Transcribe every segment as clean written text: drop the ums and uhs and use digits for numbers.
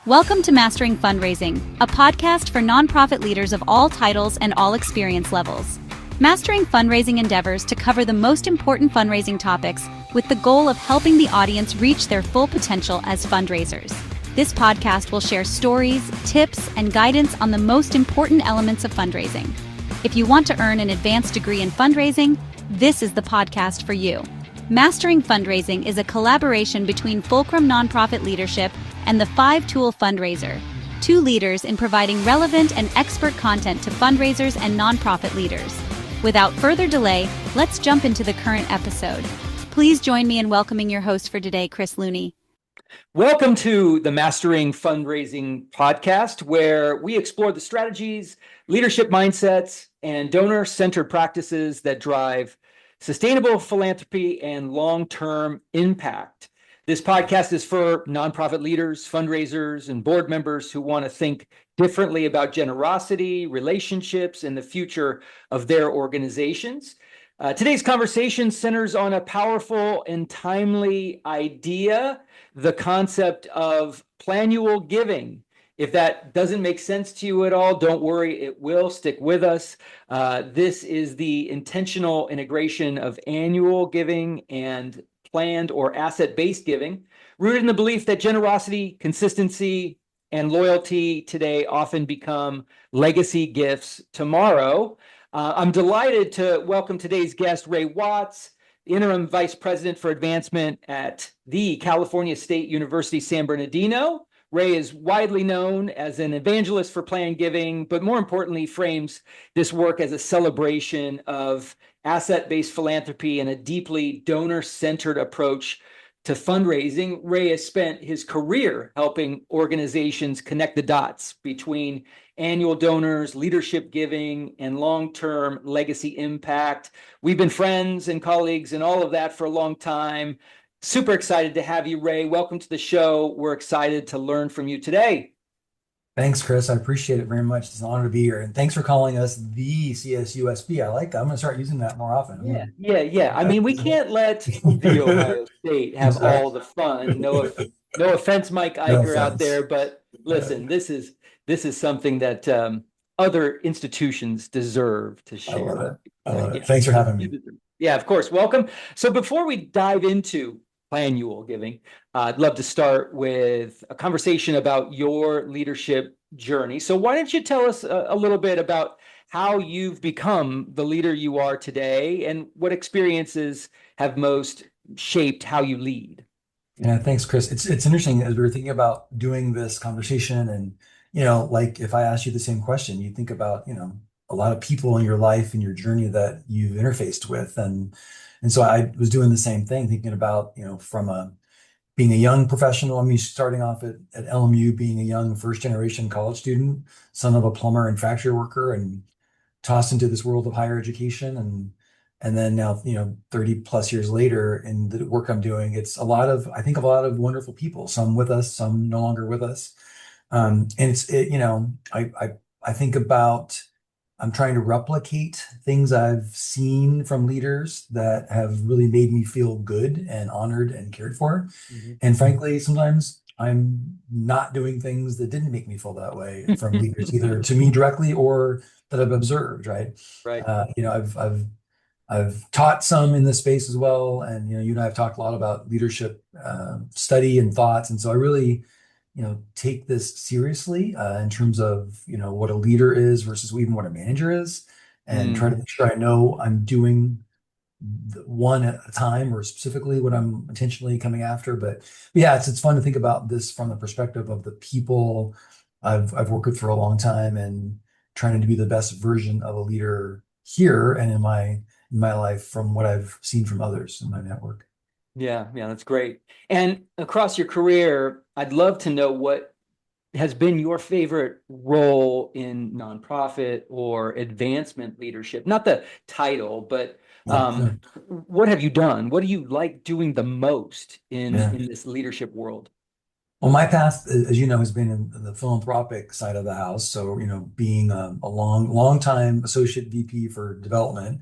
Welcome to Mastering Fundraising, a podcast for nonprofit leaders of all titles and all experience levels. Mastering Fundraising endeavors to cover the most important fundraising topics with the goal of helping the audience reach their full potential as fundraisers. This podcast will share stories, tips, and guidance on the most important elements of fundraising. If you want to earn an advanced degree in fundraising, this is the podcast for you. Mastering Fundraising is a collaboration between Fulcrum Nonprofit Leadership and the 5-Tool Fundraiser, two leaders in providing relevant and expert content to fundraisers and nonprofit leaders. Without further delay, let's jump into the current episode. Please join me in welcoming your host for today, Chris Looney. Welcome to the Mastering Fundraising podcast, where we explore the strategies, leadership mindsets, and donor-centered practices that drive sustainable philanthropy and long-term impact. This podcast is for nonprofit leaders, fundraisers, and board members who want to think differently about generosity, relationships, and the future of their organizations. Today's conversation centers on a powerful and timely idea, the concept of Plannual giving. If that doesn't make sense to you at all, don't worry, it will. Stick with us. This is the intentional integration of annual giving and planned or asset-based giving, rooted in the belief that generosity, consistency, and loyalty today often become legacy gifts tomorrow. I'm delighted to welcome today's guest, Ray Watts, Interim Vice President for Advancement at the California State University, San Bernardino. Ray is widely known as an evangelist for planned giving, but more importantly, frames this work as a celebration of asset-based philanthropy and a deeply donor-centered approach to fundraising. Ray has spent his career helping organizations connect the dots between annual donors, leadership giving, and long-term legacy impact. We've been friends and colleagues and all of that for a long time. Super excited to have you, Ray. Welcome to the show. We're excited to learn from you today. Thanks, Chris. I appreciate it very much. It's an honor to be here. And thanks for calling us the CSUSB. I like that. I'm going to start using that more often. Yeah. I mean, we can't let the Ohio State have all the fun. No offense, Mike Iker out there, but listen, this is something that other institutions deserve to share. I love it. Thanks for having me. Yeah, of course. Welcome. So before we dive into Plannual giving, I'd love to start with a conversation about your leadership journey. So why don't you tell us a little bit about how you've become the leader you are today and what experiences have most shaped how you lead? Yeah, thanks, Chris. It's interesting as we were thinking about doing this conversation, and like if I asked you the same question, you think about a lot of people in your life and your journey that you've interfaced with, and so I was doing the same thing, thinking about from being a young professional. I mean, starting off at LMU, being a young first generation college student, son of a plumber and factory worker, and tossed into this world of higher education, and then now 30 plus years later in the work I'm doing, it's I think a lot of wonderful people, some with us, some no longer with us, and I think about, I'm trying to replicate things I've seen from leaders that have really made me feel good and honored and cared for. Mm-hmm. And frankly, sometimes I'm not doing things that didn't make me feel that way from leaders, either to me directly or that I've observed. Right. I've taught some in this space as well, and you and I have talked a lot about leadership study and thoughts, and so I really take this seriously in terms of what a leader is versus even what a manager is, and try to make sure I know I'm doing one at a time, or specifically what I'm intentionally coming after. But yeah, it's fun to think about this from the perspective of the people I've worked with for a long time, and trying to be the best version of a leader here and in my life from what I've seen from others in my network. Yeah, that's great. And across your career, I'd love to know what has been your favorite role in nonprofit or advancement leadership. Not the title, but what have you done? What do you like doing the most in this leadership world? Well, my path, as you know, has been in the philanthropic side of the house. So, being a long time associate VP for development,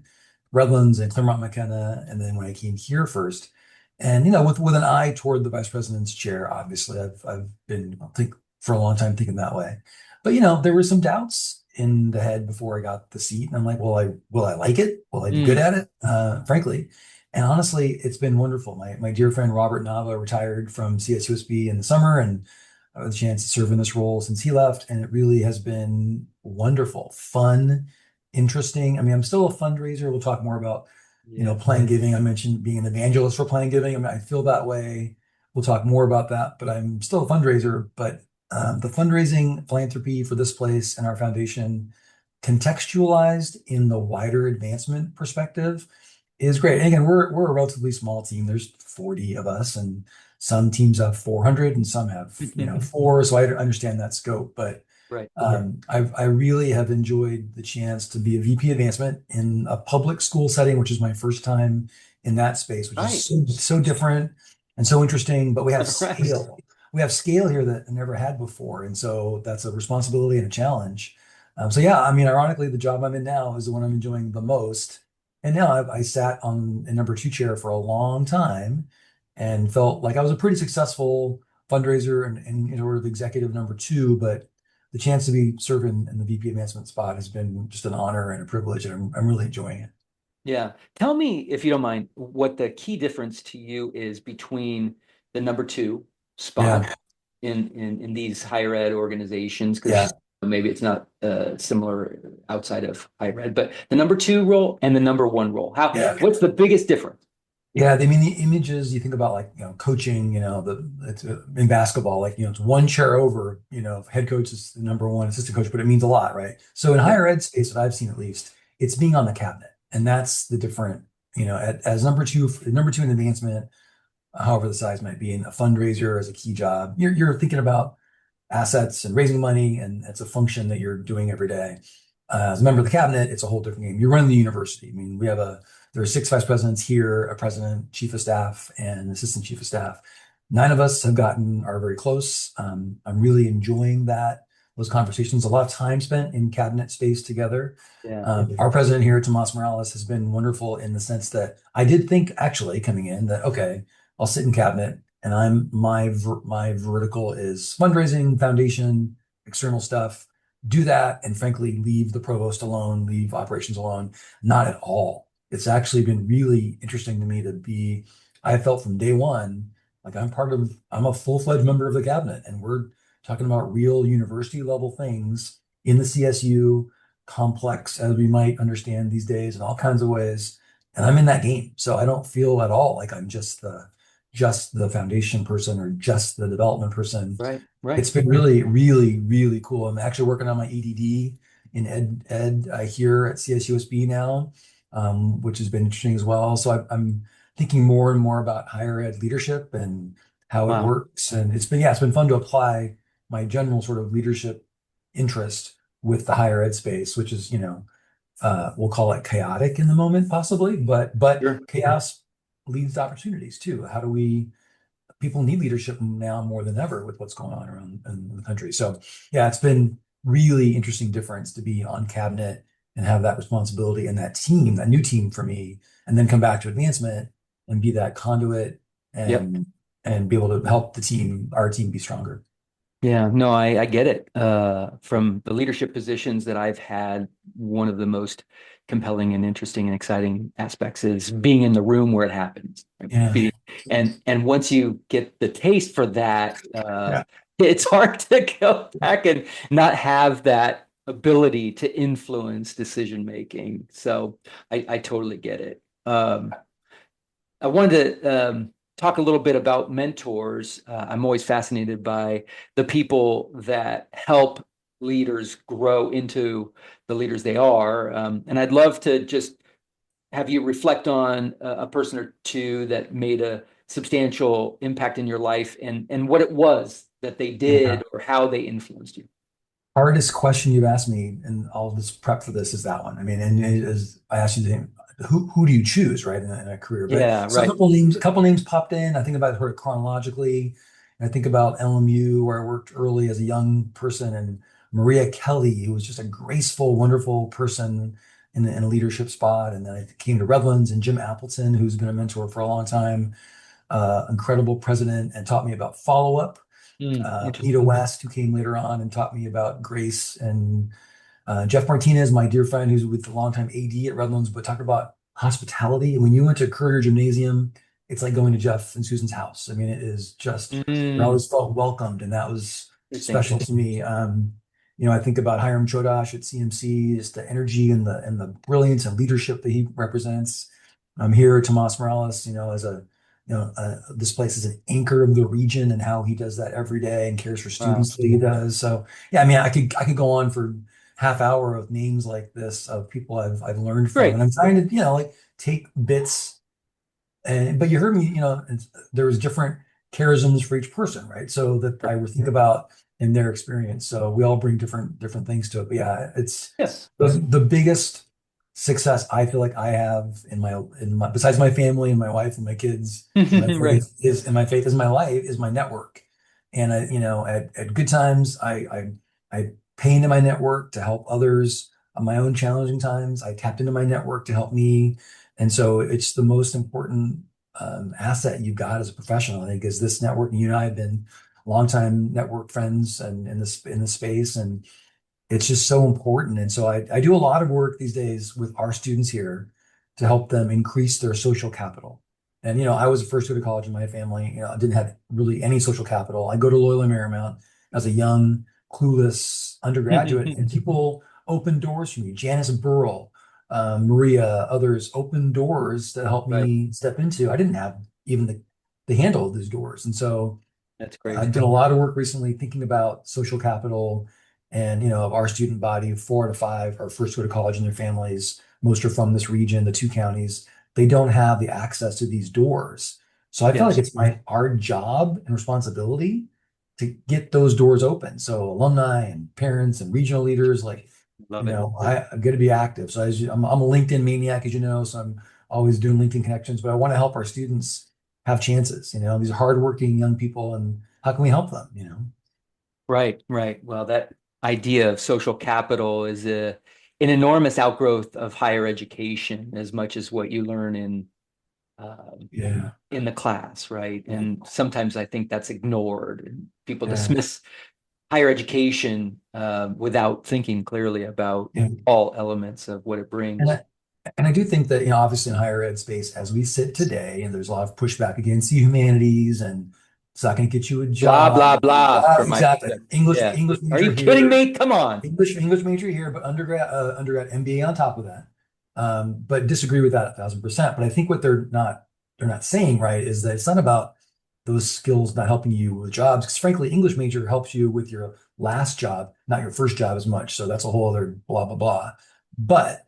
Redlands and Claremont McKenna, and then when I came here first, and with an eye toward the vice president's chair. Obviously, I've been, I think, for a long time thinking that way. But there were some doubts in the head before I got the seat. And I'm like, will I like it? Will I be good Mm. at it? Frankly. And honestly, it's been wonderful. My dear friend Robert Nava retired from CSUSB in the summer, and I had the chance to serve in this role since he left. And it really has been wonderful, fun, interesting. I mean, I'm still a fundraiser. We'll talk more about, Yeah. plan giving. I mentioned being an evangelist for plan giving. I mean, I feel that way. We'll talk more about that, but I'm still a fundraiser. But the fundraising philanthropy for this place and our foundation, contextualized in the wider advancement perspective, is great. And again, we're a relatively small team. There's 40 of us, and some teams have 400, and some have four. So I understand that scope, but Right. I really have enjoyed the chance to be a VP advancement in a public school setting, which is my first time in that space, which Right. is so different and so interesting. But we have Right. scale. We have scale here that I never had before, and so that's a responsibility and a challenge. So yeah, I mean, ironically, the job I'm in now is the one I'm enjoying the most. And now I sat on a number two chair for a long time and felt like I was a pretty successful fundraiser and sort of executive number two, but the chance to be serving in the VP advancement spot has been just an honor and a privilege, and I'm really enjoying it. Yeah. Tell me, if you don't mind, what the key difference to you is between the number two spot Yeah, in these higher ed organizations, yeah, because maybe it's not similar outside of higher ed, but the number two role and the number one role. yeah. What's the biggest difference? Yeah, I mean the images you think about, like coaching, it's in basketball, like it's one chair over, head coach is the number one, assistant coach, but it means a lot, right? So in Yeah. higher ed space that I've seen, at least, it's being on the cabinet, and that's the different, as number two in advancement, however the size might be, in a fundraiser as a key job, you're thinking about assets and raising money, and it's a function that you're doing every day. As a member of the cabinet, it's a whole different game. You run the university. I mean, there are six vice presidents here, a president, chief of staff, and an assistant chief of staff. Nine of us are very close. I'm really enjoying those conversations. A lot of time spent in cabinet space together. Yeah. Our president here, Tomas Morales, has been wonderful in the sense that I did think, actually, coming in, that okay, I'll sit in cabinet, and my vertical is fundraising, foundation, external stuff. Do that, and frankly, leave the provost alone, leave operations alone. Not at all. It's actually been really interesting to me to be. I felt from day one like I'm a full-fledged member of the cabinet, and we're talking about real university level things in the CSU, complex as we might understand these days in all kinds of ways. And I'm in that game, so I don't feel at all like I'm just the foundation person or just the development person. Right. Right. It's been really, really, really cool. I'm actually working on my EDD in ed here at CSUSB now, which has been interesting as well. So I'm thinking more and more about higher ed leadership and how it Wow. works. And it's been fun to apply my general sort of leadership interest with the higher ed space, which is, we'll call it chaotic in the moment, possibly, but Sure. chaos leads to opportunities too. People need leadership now more than ever with what's going on around in the country. So yeah, it's been really interesting difference to be on cabinet and have that responsibility and that new team for me, and then come back to advancement and be that conduit Yep. and be able to help our team be stronger. Yeah, no, I get it. From the leadership positions that I've had, one of the most compelling and interesting and exciting aspects is being in the room where it happens. Right? Yeah. And once you get the taste for that, Yeah. it's hard to go back and not have that ability to influence decision making. So I totally get it. I wanted to talk a little bit about mentors. I'm always fascinated by the people that help leaders grow into the leaders they are. And I'd love to just have you reflect on a person or two that made a substantial impact in your life, and what it was that they Yeah. did or how they influenced you. Hardest question you've asked me, and I'll just prep for this, is that one. I mean, and as I asked you, who do you choose, right, in a career? But Yeah, so right. a couple names popped in. I think about it chronologically. And I think about LMU, where I worked early as a young person, and Maria Kelly, who was just a graceful, wonderful person in a leadership spot. And then I came to Redlands, and Jim Appleton, who's been a mentor for a long time, incredible president, and taught me about follow-up. Interesting. Nita West, who came later on and taught me about grace, and Jeff Martinez, my dear friend, who's with the longtime AD at Redlands, but talked about hospitality. And when you went to Courier Gymnasium, it's like going to Jeff and Susan's house. I mean, it is just, I Mm, always felt welcomed, and that was interesting. special to me. I think about Hiram Chodosh at CMC, just the energy and the brilliance and leadership that he represents. I'm here, Tomas Morales, as a this place is an anchor of the region, and how he does that every day and cares for Wow. students that he does. So yeah, I mean, I could go on for half hour of names like this of people I've learned from, Great. and I'm trying to like take bits. And but you heard me, there was different charisms for each person, right? So that I would think about in their experience. So we all bring different things to it. But yeah, it's Yes. the biggest success I feel like I have in my besides my family and my wife and my kids and my Right. faith is my life, is my network. And at good times I pay into my network to help others. On my own challenging times, I tapped into my network to help me. And so it's the most important asset you've got as a professional, I think, is this network. And you and I have been longtime network friends and in this space, and it's just so important. And so I do a lot of work these days with our students here to help them increase their social capital. And I was the first to go to college in my family. I didn't have really any social capital. I go to Loyola Marymount as a young, clueless undergraduate, and people opened doors for me. Janice Burrell, Maria, others opened doors that helped Right. me step into. I didn't have even the handle of these doors. And so That's I've great. done a lot of work recently thinking about social capital, and of our student body, 4 to 5 are first to go to college in their families. Most are from this region, the two counties. They don't have the access to these doors. So I feel like Yes. it's our job and responsibility to get those doors open. So alumni and parents and regional leaders, like, Love it. I'm going to be active. So I'm a LinkedIn maniac, as you know, so I'm always doing LinkedIn connections, but I want to help our students have chances. These are hardworking young people, and how can we help them? Right, right. Well, that idea of social capital is an enormous outgrowth of higher education, as much as what you learn um, Yeah. in the class, right? Yeah. And sometimes I think that's ignored, and people Yeah. dismiss higher education without thinking clearly about Yeah. all elements of what it And brings. I, and I do think that, obviously in higher ed space, as we sit today, and there's a lot of pushback against the humanities, and it's not going to get you a Blah, blah, job. blah, from my Exactly. perspective. English, Yeah. English Are major you kidding here, me? Come on. English major here, but undergrad MBA on top of that. But disagree with that 1,000%. But I think what they're not saying, right, is that it's not about those skills not helping you with jobs. Because frankly, English major helps you with your last job, not your first job as much. So that's a whole other blah blah blah. But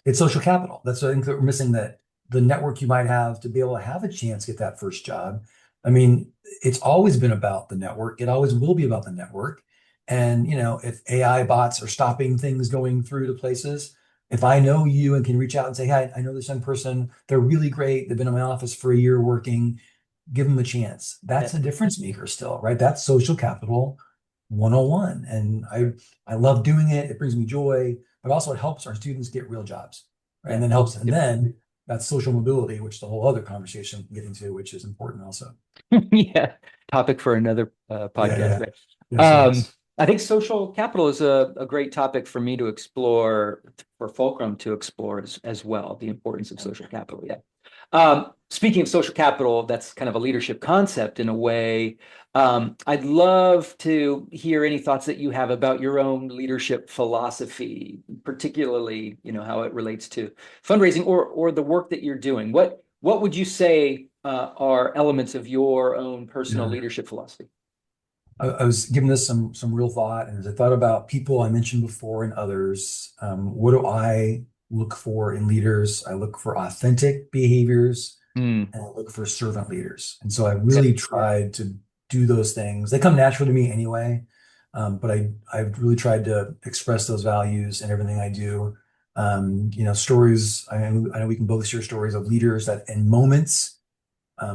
it's social capital. That's what I think that we're missing, that the network you might have to be able to have a chance to get that first job. I mean, it's always been about the network. It always will be about the network. And if AI bots are stopping things going through to places, if I know you and can reach out and say, "Hey, I know this young person. They're really great. They've been in my office for a year working. Give them a chance." That's Yeah. a difference maker still, right? That's social capital 101. And I love doing it. It brings me joy, but also it helps our students get real jobs, right? Yeah. And then that's social mobility, which is a whole other conversation we can get into, which is important also. Yeah, topic for another Yeah, podcast. yeah. But, Yes, yes. I think social capital is a great topic for me to explore, for Fulcrum to explore as well, the importance of social capital. Yeah. Speaking of social capital, that's kind of a leadership concept in a way. I'd love to hear any thoughts that you have about your own leadership philosophy, particularly, how it relates to fundraising or the work that you're doing. What would you say are elements of your own personal Yeah. leadership philosophy? I was giving this some real thought, and as I thought about people I mentioned before and others, what do I look for in leaders? I look for authentic behaviors, Hmm. and I look for servant leaders. And so I really tried to do those things. They come naturally to me anyway, but I've really tried to express those values in everything I do. Stories. I know we can both share stories of leaders that in moments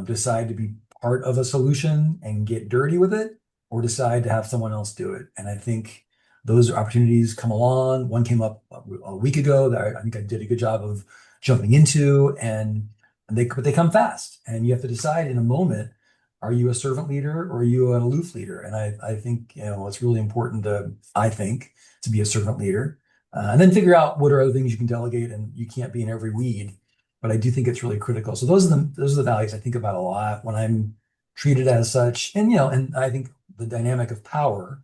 decide to be part of a solution and get dirty with it, or decide to have someone else do it. And I think those opportunities come along. One came up a week ago that I think I did a good job of jumping into, but they come fast, and you have to decide in a moment. Are you a servant leader or are you an aloof leader? And I think, it's really important to be a servant leader, and then figure out what are other things you can delegate, and you can't be in every weed. But I do think it's really critical. So those are the values I think about a lot when I'm treated as such. And I think the dynamic of power,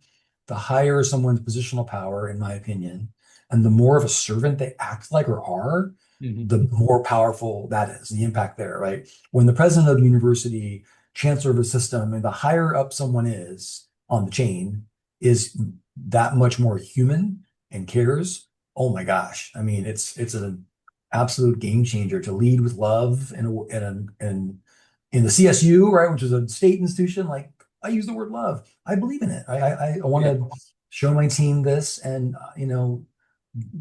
the higher someone's positional power, in my opinion, and the more of a servant they act like or are, Mhm. the more powerful that is, the impact there, right? When the president of the university, chancellor of a system, and the higher up someone is on the chain is that much more human and cares. Oh my gosh. I mean, it's an absolute game changer to lead with love and in the CSU, right, which is a state institution. Like, I use the word love. I believe in it. I want Yeah. to show my team this, and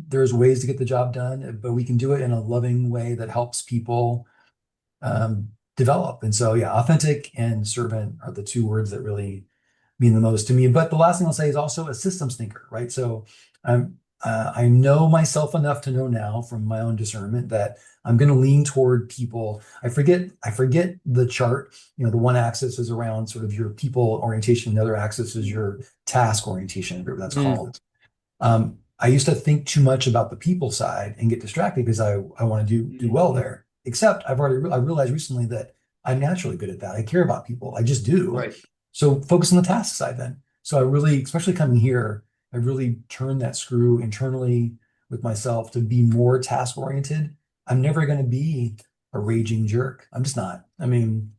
there's ways to get the job done, but we can do it in a loving way that helps people develop. And so, yeah, authentic and servant are the two words that really mean the most to me. But the last thing I'll say is also a systems thinker, right? So I know myself enough to know now from my own discernment that I'm going to lean toward people. I forget the chart. The one axis is around sort of your people orientation, the other axis is your task orientation, whatever that's Mm. called. I used to think too much about the people side and get distracted because I want to do well there. Except I realized recently that I'm naturally good at that. I care about people. I just do. Right. So focus on the task side then. So I really, especially coming here, I really turned that screw internally with myself to be more task oriented. I'm never going to be a raging jerk. I'm just not. I mean,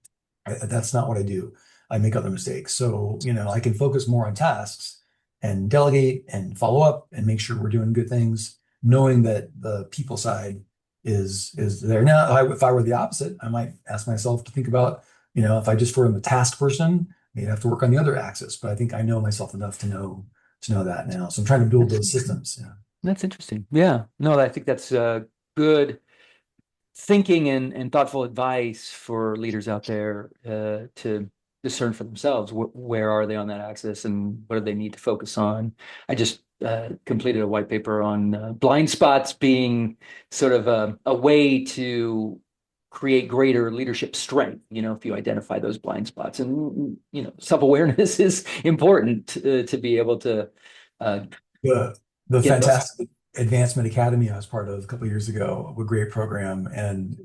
that's not what I do. I make other mistakes. So, I can focus more on tasks and delegate and follow up and make sure we're doing good things, knowing that the people side is there. Now, if I were the opposite, I might ask myself to think about, if I just were the task person, maybe I have to work on the other axis. But I think I know myself enough to know that now. So I'm trying to build those systems. Yeah. That's interesting. Yeah. No, I think that's good thinking and thoughtful advice for leaders out there to discern for themselves where are they on that axis and what do they need to focus on. I just completed a white paper on blind spots being sort of a way to create greater leadership strength, if you identify those blind spots. And, self-awareness is important to be able to The the get those. fantastic Advancement Academy I was part of a couple of years ago, a great program, and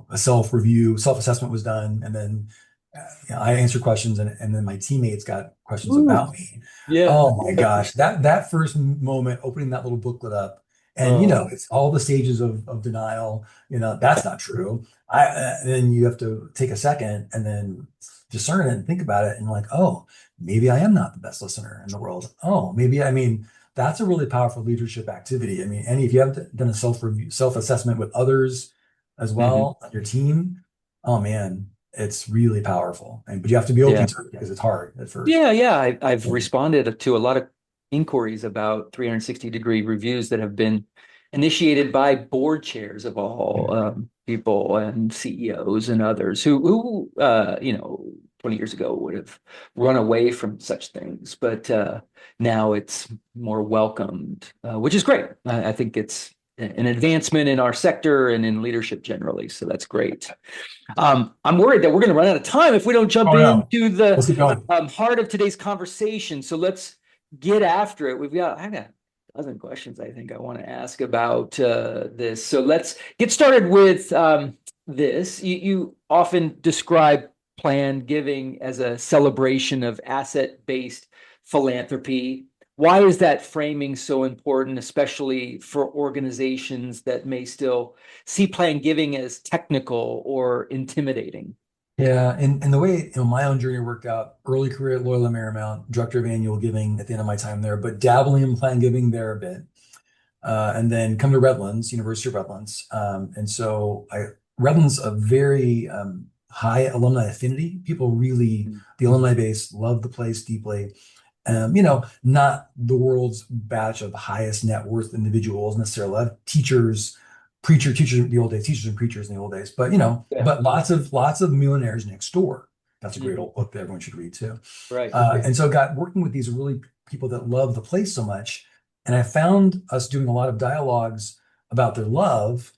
a self-review, self-assessment was done, and then I answered questions, and then my teammates got questions Ooh, about me. yeah. Oh my gosh, that first moment, opening that little booklet up, and Oh, it's all the stages of denial. That's not true. Then you have to take a second and then discern it and think about it, and like, oh, maybe I am not the best listener in the world. Oh, maybe I mean that's a really powerful leadership activity. I mean, Annie, if you haven't done a self-review, self-assessment with others as mhm. well on your team, oh man, it's really powerful. But you have to be open Yeah. to it because it's hard at first. Yeah. I've responded to a lot of inquiries about 360-degree reviews that have been initiated by board chairs of all people and CEOs and others who 20 years ago would have run away from such things, but now it's more welcomed, which is great. I think it's an advancement in our sector and in leadership generally, so that's great. I'm worried that we're going to run out of time if we don't jump Oh no, into the let's keep going. heart of today's conversation. So let's get after it. I've got a dozen questions I think I want to ask about this. So let's get started with this. You often describe planned giving as a celebration of asset-based philanthropy. Why is that framing so important, especially for organizations that may still see planned giving as technical or intimidating? Yeah, and the way my own journey worked out, early career at Loyola Marymount, director of annual giving at the end of my time there, but dabbling in planned giving there a bit. And then come to Redlands, University of Redlands. And so Redlands, a very high alumni affinity. People really, the alumni base love the place deeply. Not the world's batch of highest net worth individuals necessarily. Teachers, teachers in the old days, teachers and preachers in the old days, but Yeah. but lots of millionaires next door. That's a great Mhm. old book that everyone should read too. Right. And so got working with these really people that love the place so much. And I found us doing a lot of dialogues about their love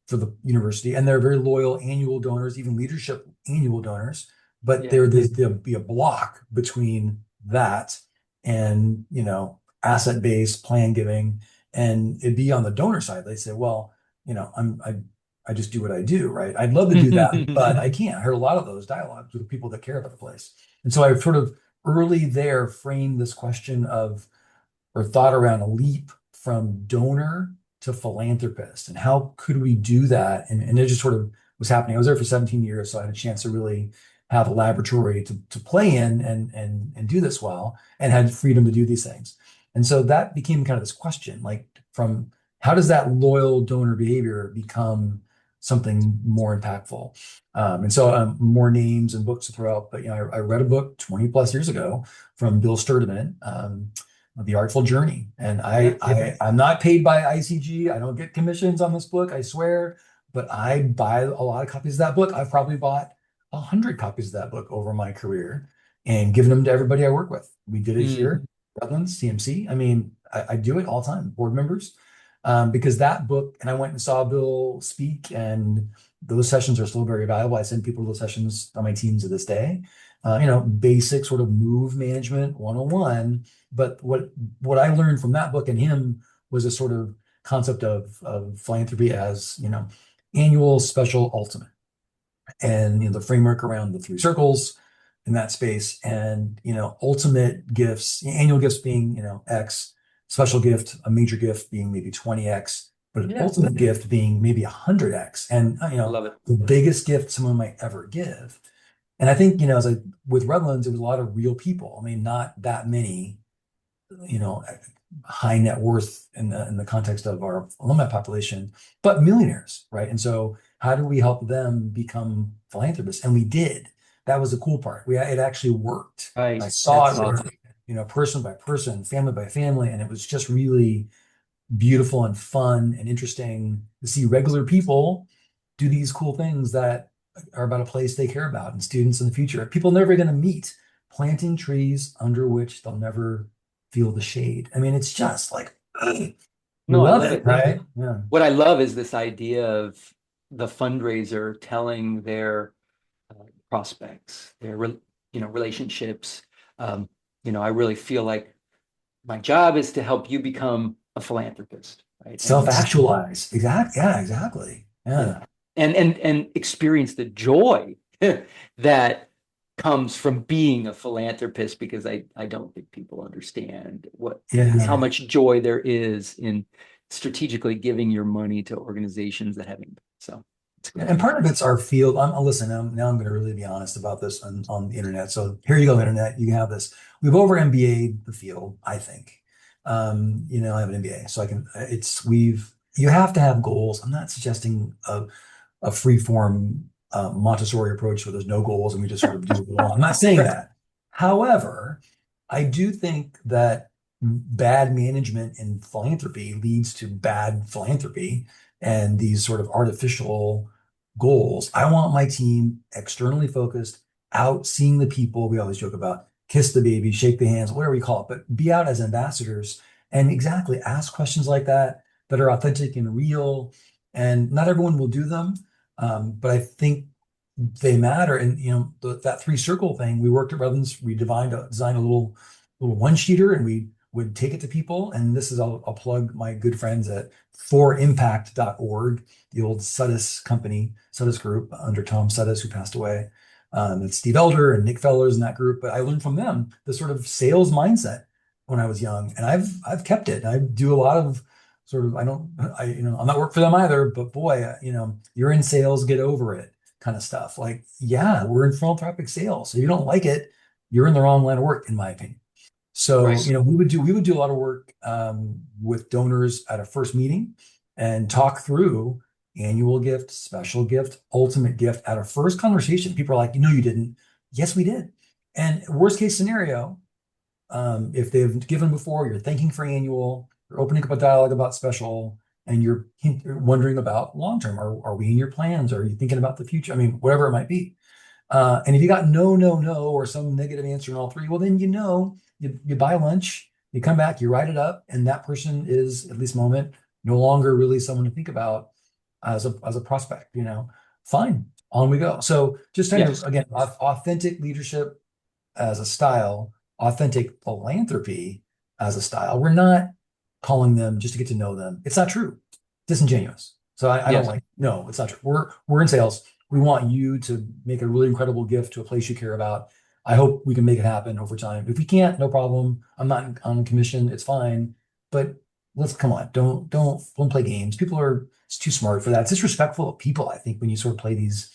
for the university, and they're very loyal annual donors, even leadership annual donors. but Yeah. there'll be a block between that and, asset-based plan giving. And it'd be on the donor side. They say, well, I just do what I do, right? I'd love to do that, but I can't. I heard a lot of those dialogues with people that care about the place. And so I sort of early there framed this question of, or thought around a leap from donor to philanthropist, and how could we do that? And it just sort of was happening. I was there for 17 years, so I had a chance to really have a laboratory to play in and do this well, and had freedom to do these things. And so that became kind of this question, like, from how does that loyal donor behavior become something more impactful? And so more names and books to throw out, but I read a book 20 plus years ago from Bill Sturdivant, The Artful Journey. And I'm not paid by ICG. I don't get commissions on this book, I swear, but I buy a lot of copies of that book. I've probably bought 100 copies of that book over my career and given them to everybody I work with. We did it here, Redlands, CMC. I mean, I do it all the time, board members, because that book, and I went and saw Bill speak, and those sessions are still very valuable. I send people to those sessions on my teams to this day. Basic sort of move management 101. But what I learned from that book and him was a sort of concept of philanthropy as, annual, special, ultimate, and the framework around the three circles in that space. And ultimate gifts, annual gifts being X, special gift, a major gift being maybe 20X, but an ultimate gift being maybe 100X. And Love it. the biggest gift someone might ever give. And I think, with Redlands, it was a lot of real people. I mean, not that many, high net worth in the context of our alumni population, but millionaires, right? And so how do we help them become philanthropists? And we did. That was the cool part. It actually worked. Right. I saw That's it work, person by person, family by family, and it was just really beautiful and fun and interesting to see regular people do these cool things that are about a place they care about, and students in the future, people never going to meet, planting trees under which they'll never feel the shade. I mean, it's just like, you No, I love love it, it. right? Yeah. What I love is this idea of the fundraiser telling their prospects, their relationships. I really feel like my job is to help you become a philanthropist, right? Self-actualize. Exactly. Yeah, exactly. Yeah. And experience the joy that comes from being a philanthropist, because I don't think people understand how much joy there is in strategically giving your money to organizations that have impact. So it's great. And part of it's our field. Listen, now I'm going to really be honest about this on the internet. So here you go, internet. You can have this. We've over MBA'd the field, I think. I have an MBA, so you have to have goals. I'm not suggesting a free form Montessori approach where there's no goals and we just sort of do it along. I'm not saying that. However, I do think that bad management in philanthropy leads to bad philanthropy and these sort of artificial goals. I want my team externally focused, out seeing the people. We always joke about kiss the baby, shake the hands, whatever we call it, but be out as ambassadors and exactly ask questions like that are authentic and real. And not everyone will do them, but I think they matter. And that three circle thing, we worked at Redlands. We designed a little one sheeter, and we would take it to people. And this is I'll plug my good friends at forimpact.org, the old Sudis company, Sudis group under Tom Sudis, who passed away. It's Steve Elder and Nick Fellers in that group. But I learned from them the sort of sales mindset when I was young, and I've kept it. I do a lot of sort of, I'm not work for them either, but boy, you're in sales, get over it kind of stuff. Like, yeah, we're in philanthropic sales. So if you don't like it, you're in the wrong line of work, in my opinion. So, Right. we would do a lot of work with donors at a first meeting and talk through annual gift, special gift, ultimate gift at our first conversation. People are like, you didn't. Yes, we did. And worst case scenario, if they've given before, you're thanking for annual, you're opening up a dialogue about special, and you're wondering about long-term. Are we in your plans? Are you thinking about the future? I mean, whatever it might be. And if you got no, or some negative answer in all three, well, then you buy lunch, you come back, you write it up, and that person is, at this moment, no longer really someone to think about as a prospect. Fine. on we go. So just kind of, Yes. again, authentic leadership as a style, authentic philanthropy as a style. We're not calling them just to get to know them. It's not true. Disingenuous. So I don't Yes. like, no, it's not true. We're in sales. We want you to make a really incredible gift to a place you care about. I hope we can make it happen over time. If we can't, no problem. I'm not on commission. It's fine. But let's come on. Don't play games. People are it's too smart for that. It's disrespectful of people, I think, when you sort of play these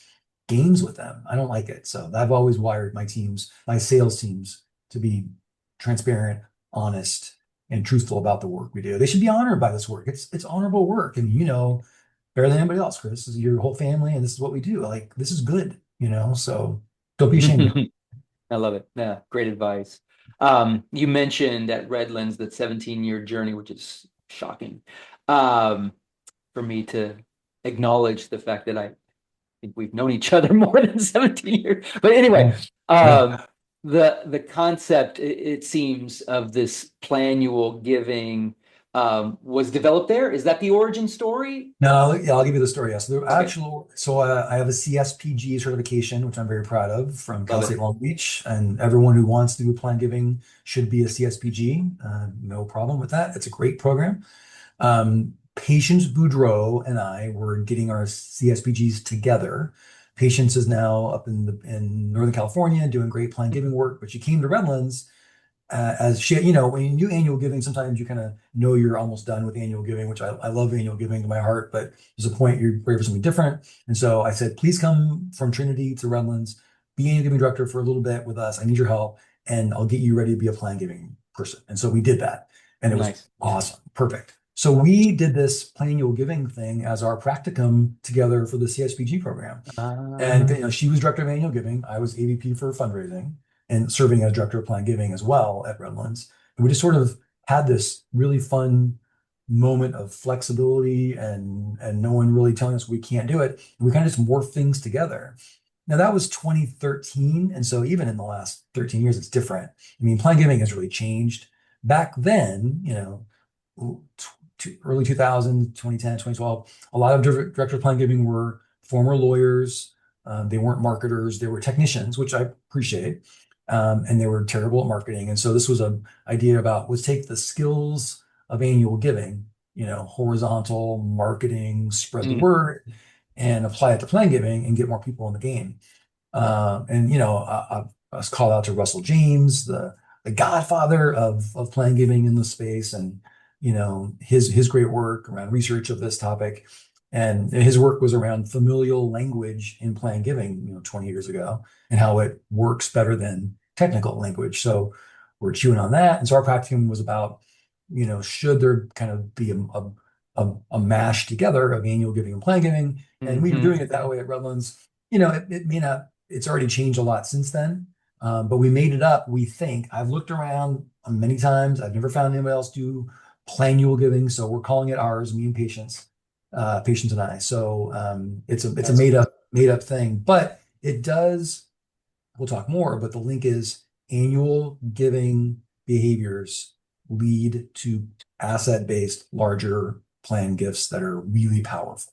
games with them. I don't like it. So I've always wired my teams, my sales teams, to be transparent, honest, and truthful about the work we do. They should be honored by this work. It's honorable work. I mean, better than anybody else, Chris. This is your whole family, and this is what we do. Like, this is good, so don't be ashamed of it. I love it. Yeah, great advice. You mentioned at Redlands that 17-year journey, which is shocking um, for me to acknowledge the fact that I think we've known each other more than 17 years. But anyway, Yeah. um, Yeah. the concept, it seems, of this plannual giving was developed there. Is that the origin story? No, yeah, I'll give you the story. Yeah. So Okay, I have a CSPG certification, which I'm very proud of, from Cal love it. State Long Beach, and everyone who wants to do plan giving should be a CSPG. No problem with that. It's a great program. Patience Boudreau and I were getting our CSPGs together. Patience is now up in Northern California doing great plan giving work, but she came to Redlands as she, when you do annual giving, sometimes you kind of know you're almost done with annual giving, which I love annual giving to my heart, but there's a point you're ready for something different. And so I said, please come from Trinity to Redlands, be annual giving director for a little bit with us. I need your help, and I'll get you ready to be a plan giving person. And so we did that, and it was Nice. awesome, perfect. So we did this plannual giving thing as our practicum together for the CSPG program. And Uh, she was director of annual giving. I was AVP for fundraising and serving as director of plan giving as well at Redlands. And we just sort of had this really fun moment of flexibility and no one really telling us we can't do it. And we kind of just morphed things together. Now that was 2013. And so even in the last 13 years, it's different. I mean, plan giving has really changed. Back then, early 2000, 2010, 2012, a lot of director of plan giving were former lawyers. They weren't marketers, they were technicians, which I appreciate. And they were terrible at marketing. And so this was an idea about let's take the skills of annual giving, horizontal marketing, spread the mm, word, and apply it to plan giving and get more people in the game. I was called out to Russell James, the godfather of plan giving in the space, and his great work around research of this topic. And his work was around familial language in plan giving, 20 years ago, and how it works better than technical language. So we're chewing on that. And so our practicum was about, should there kind of be a mash together of annual giving and plan giving? And we were mhm. doing it that way at Redlands. It may not, it's already changed a lot since then. But we made it up, we think. I've looked around many times. I've never found anybody else do plannual giving. So we're calling it ours, me and Patience and I. So it's a That's made up thing, but it does, we'll talk more, but the link is annual giving behaviors lead to asset-based larger plan gifts that are really powerful.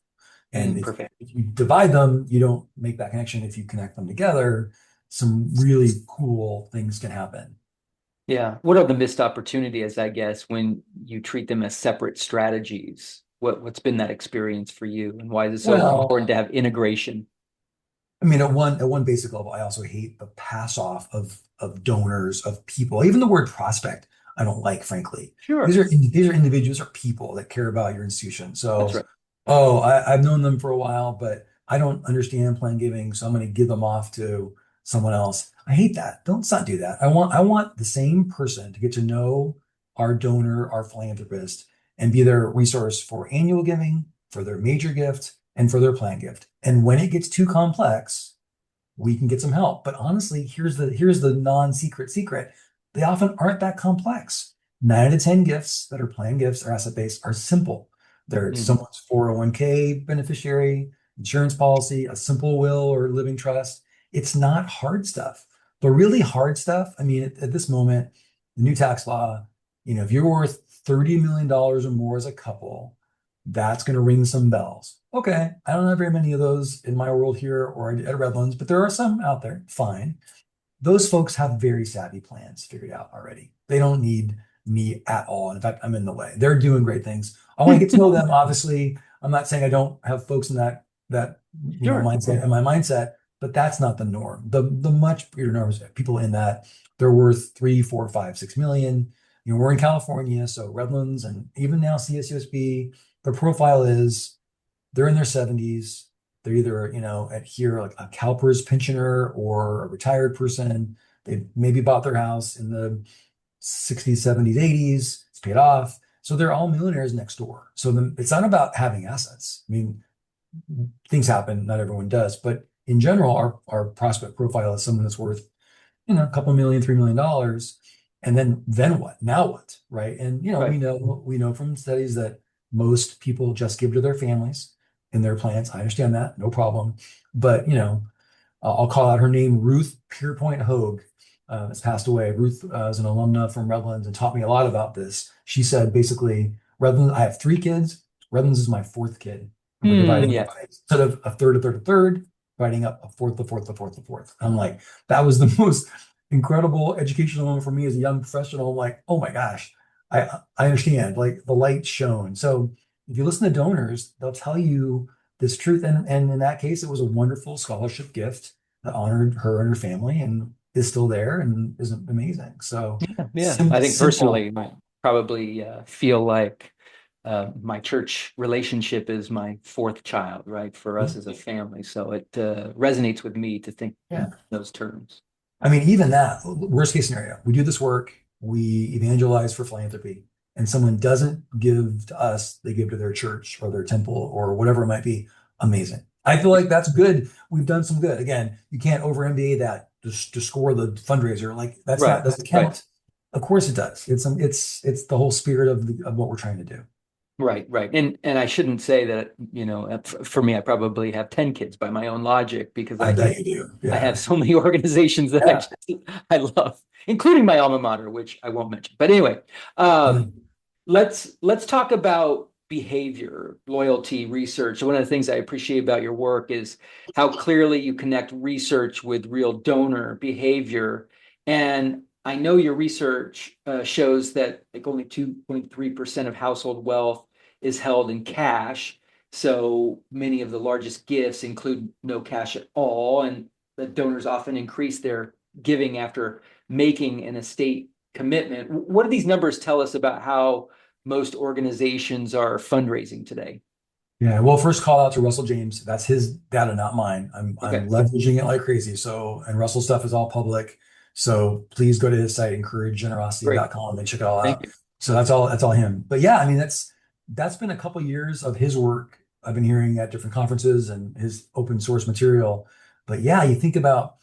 And perfect. if you divide them, you don't make that connection. If you connect them together, some really cool things can happen. Yeah. What are the missed opportunities, I guess, when you treat them as separate strategies? What's been that experience for you, and why is it so important Well, to have integration? I mean, at one basic level, I also hate the pass off of donors, of people. Even the word prospect, I don't like, frankly. These Sure. are these are individuals or people that care about your institution. That's So, right. oh, I've known them for a while, but I don't understand plan giving, so I'm going to give them off to someone else. I hate that. Don't Let's not do that. I want the same person to get to know our donor, our philanthropist, and be their resource for annual giving, for their major gift, and for their plan gift. And when it gets too complex, we can get some help. But honestly, here's the non-secret secret. They often aren't that complex. 9 out of 10 gifts that are plan gifts or asset based are simple. They're Mhm. someone's 401k beneficiary, insurance policy, a simple will or living trust. It's not hard stuff. The really hard stuff, I mean, at this moment, the new tax law, if you're worth $30 million or more as a couple, that's going to ring some bells. Okay, I don't have very many of those in my world here or at Redlands, but there are some out there. Fine. Those folks have very savvy plans figured out already. They don't need me at all. In fact, I'm in the way. They're doing great things. I want to get to know them. Obviously, I'm not saying I don't have folks in that Sure. mindset in my mindset, but that's not the norm. The much bigger norm is people in that they're worth 3, 4, 5, 6 million. We're in California, so Redlands and even now CSUSB, the profile is they're in their 70s. They're either, at here like a CalPERS pensioner or a retired person. They maybe bought their house in the 60s, 70s, 80s. It's paid off. So they're all millionaires next door. So it's not about having assets. I mean, things happen, not everyone does, but in general, our prospect profile is someone that's worth, a couple million, $3 million. And then what? Now what? Right. And Right. we know from studies that most people just give to their families in their plans. I understand that, no problem. But I'll call out her name, Ruth Pierpoint Hogue, has passed away. Ruth is an alumna from Redlands and taught me a lot about this. She said basically, Redlands, I have 3 kids. Redlands is my 4th kid. And we're dividing Yeah. up instead of a third, a third, a third, dividing up a fourth, a fourth, a fourth, a fourth. I'm like, that was the most incredible educational moment for me as a young professional. I'm like, oh my gosh, I understand. Like the light shone. So if you listen to donors, they'll tell you this truth. And in that case, it was a wonderful scholarship gift that honored her and her family and is still there and is amazing. So Yeah. I think personally, I probably feel like my church relationship is my 4th child, right? For us as a family. So it resonates with me to think in yeah. those terms. I mean, even that worst case scenario, we do this work, we evangelize for philanthropy, and someone doesn't give to us, they give to their church or their temple or whatever it might be. Amazing. I feel like that's good. We've done some good. Again, you can't over MBA that to score the fundraiser. Like that's Right. not doesn't Right. count. Of course it does. It's the whole spirit of what we're trying to do. Right, right. And I shouldn't say that, for me, I probably have 10 kids by my own logic because I bet you do. I have Yeah. so many organizations that Yeah. I love, including my alma mater, which I won't mention. But anyway, um, let's talk about behavior, loyalty, research. One of the things I appreciate about your work is how clearly you connect research with real donor behavior. And I know your research shows that like only 2.3% of household wealth is held in cash. So many of the largest gifts include no cash at all, and the donors often increase their giving after making an estate commitment. What do these numbers tell us about how most organizations are fundraising today? Yeah, well, first call out to Russell James. That's his data, not mine. I'm Okay, leveraging it like crazy. So, and Russell's stuff is all public. So please go to his site, great. encouragegenerosity.com and check it all Thank out. you. So that's all him. But yeah, I mean that's been a couple years of his work I've been hearing at different conferences and his open source material. But yeah, you think about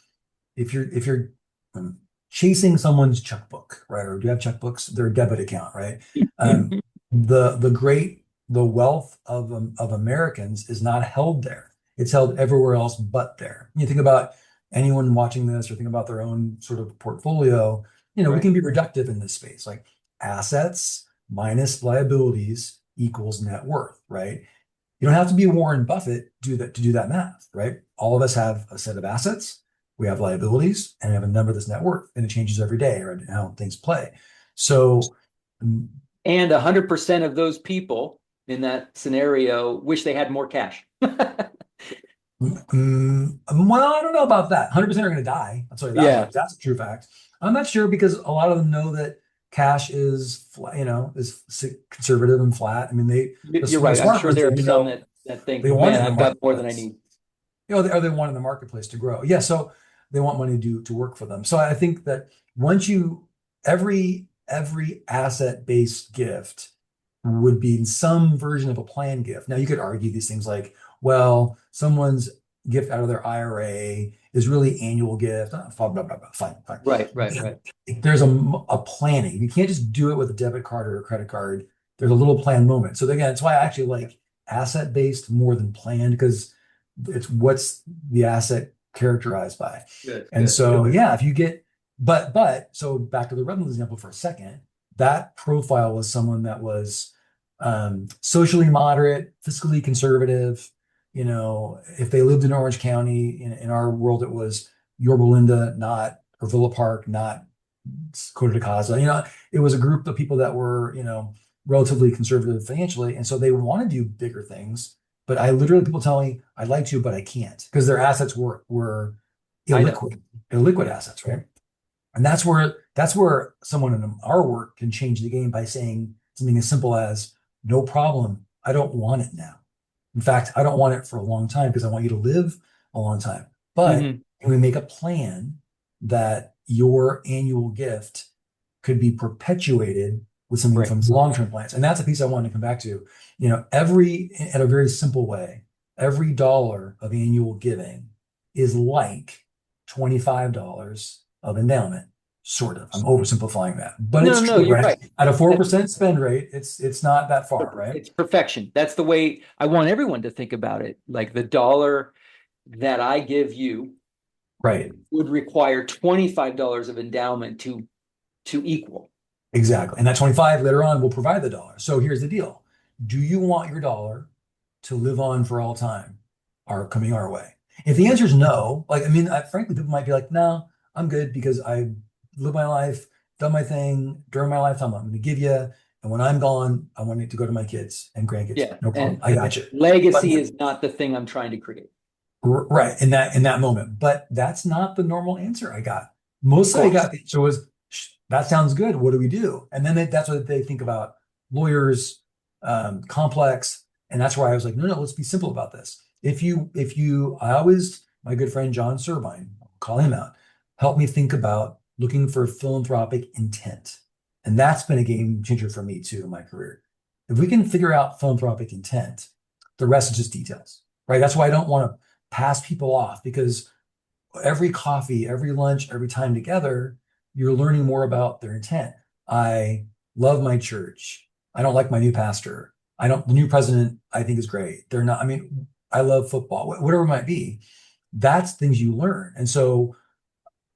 if you're um, chasing someone's checkbook, right? Or do you have checkbooks? Their debit account, right? Um, the wealth of Americans is not held there. It's held everywhere else but there. You think about anyone watching this or think about their own sort of portfolio, we Right. can be reductive in this space. Like assets minus liabilities equals net worth, right? You don't have to be Warren Buffett to do that math, right? All of us have a set of assets, we have liabilities, and we have a number that's net worth, and it changes every day or how things play. So, mm, And 100% of those people in that scenario wish they had more cash. well, I don't know about that. 100% are going to die. I'll tell you that Yeah, much. That's a true fact. I'm not sure because a lot of them know that cash is, conservative and flat. I mean, you're the right. I'm smart sure ones, there are they some know that think, they want it man, in the I've got more than I marketplace. need. They want in the marketplace to grow. Yeah, so they want money to work for them. So I think that once you every asset-based gift would be in some version of a plan gift. Now you could argue these things like, well, someone's gift out of their IRA is really annual gift. Blah, blah, blah, blah. Fine, fine. Right, right, right. There's a planning. You can't just do it with a debit card or a credit card. There's a little plan moment. So again, that's why I actually like asset-based more than planned because it's what's the asset characterized by. Good, And good. so yeah, if you get so back to the Redlands example for a second, that profile was someone that was socially moderate, fiscally conservative, if they lived in Orange County, in our world, it was Yorba Linda, not or Villa Park, not Coto de Casa. It was a group of people that were, relatively conservative financially. And so they want to do bigger things. But people tell me I'd like to, but I can't because their assets were illiquid assets, right? And that's where someone in our work can change the game by saying something as simple as, no problem, I don't want it now. In fact, I don't want it for a long time because I want you to live a long time. But can we make a plan that your annual gift could be perpetuated with something from long-term plans? And that's a piece I wanted to come back to. At a very simple way, every dollar of annual giving is like $25 of endowment, sort of. I'm oversimplifying that, but it's true, you're right? At a 4% spend rate, it's not that far, right? It's perfection. That's the way I want everyone to think about it. Like the dollar that I give you would require $25 of endowment to equal. Exactly. And that 25 later on will provide the dollar. So here's the deal. Do you want your dollar to live on for all time are coming our way? If the answer is no, frankly, people might be like, no, I'm good because I lived my life, done my thing during my lifetime. I'm going to give you. And when I'm gone, I want it to go to my kids and grandkids. Yeah. No problem. I got you. Legacy is not the thing I'm trying to create. Right. In that moment. But that's not the normal answer I got. Mostly I got the answer was, that sounds good. What do we do? And then that's what they think about lawyers, complex. And that's why I was like, no, let's be simple about this. My good friend, John Servine, I'll call him out, helped me think about looking for philanthropic intent. And that's been a game changer for me too in my career. If we can figure out philanthropic intent, the rest is just details, right? That's why I don't want to pass people off, because every coffee, every lunch, every time together, you're learning more about their intent. I love my church. I don't like my new pastor. The new president I think is great. I love football, whatever it might be. That's things you learn. And so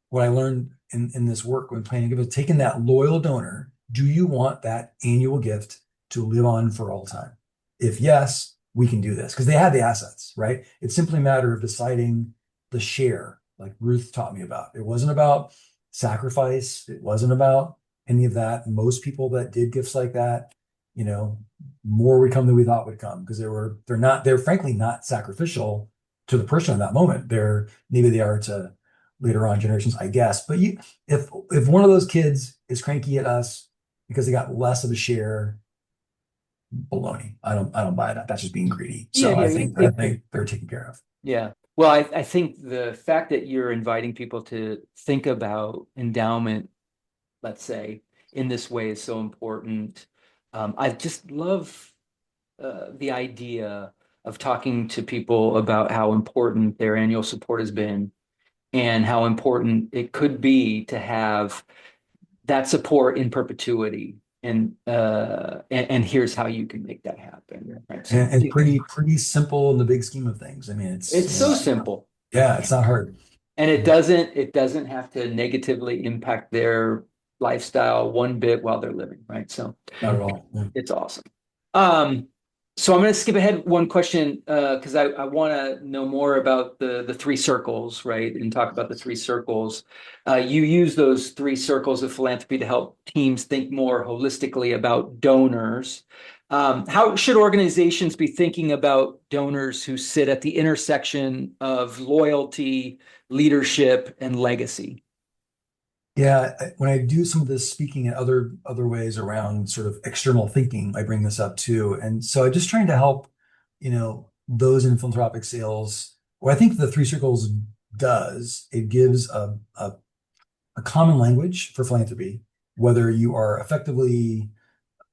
what I learned in this work when planning is taking that loyal donor. Do you want that annual gift to live on for all time? If yes, we can do this because they have the assets, right? It's simply a matter of deciding the share, like Ruth taught me about. It wasn't about sacrifice. It wasn't about any of that. Most people that did gifts like that, more would come than we thought would come because they're frankly not sacrificial to the person in that moment. Maybe they are to later on generations, I guess. But if one of those kids is cranky at us because they got less of a share, baloney. I don't buy that. That's just being greedy. So I think they're taken care of. Yeah. Well, I think the fact that you're inviting people to think about endowment, let's say, in this way is so important. I just love the idea of talking to people about how important their annual support has been and how important it could be to have that support in perpetuity. And here's how you can make that happen. Right? So, and pretty simple in the big scheme of things. It's so simple. Yeah, it's not hard. And it doesn't have to negatively impact their lifestyle one bit while they're living, right? So not at all. Yeah. It's awesome. So I'm going to skip ahead one question because I want to know more about the three circles, right? And talk about the three circles. You use those three circles of philanthropy to help teams think more holistically about donors. How should organizations be thinking about donors who sit at the intersection of loyalty, leadership, and legacy? Yeah, when I do some of this speaking in other ways around sort of external thinking, I bring this up too. And so I'm just trying to help, those in philanthropic sales. What I think the three circles does, it gives a common language for philanthropy, whether you are effectively,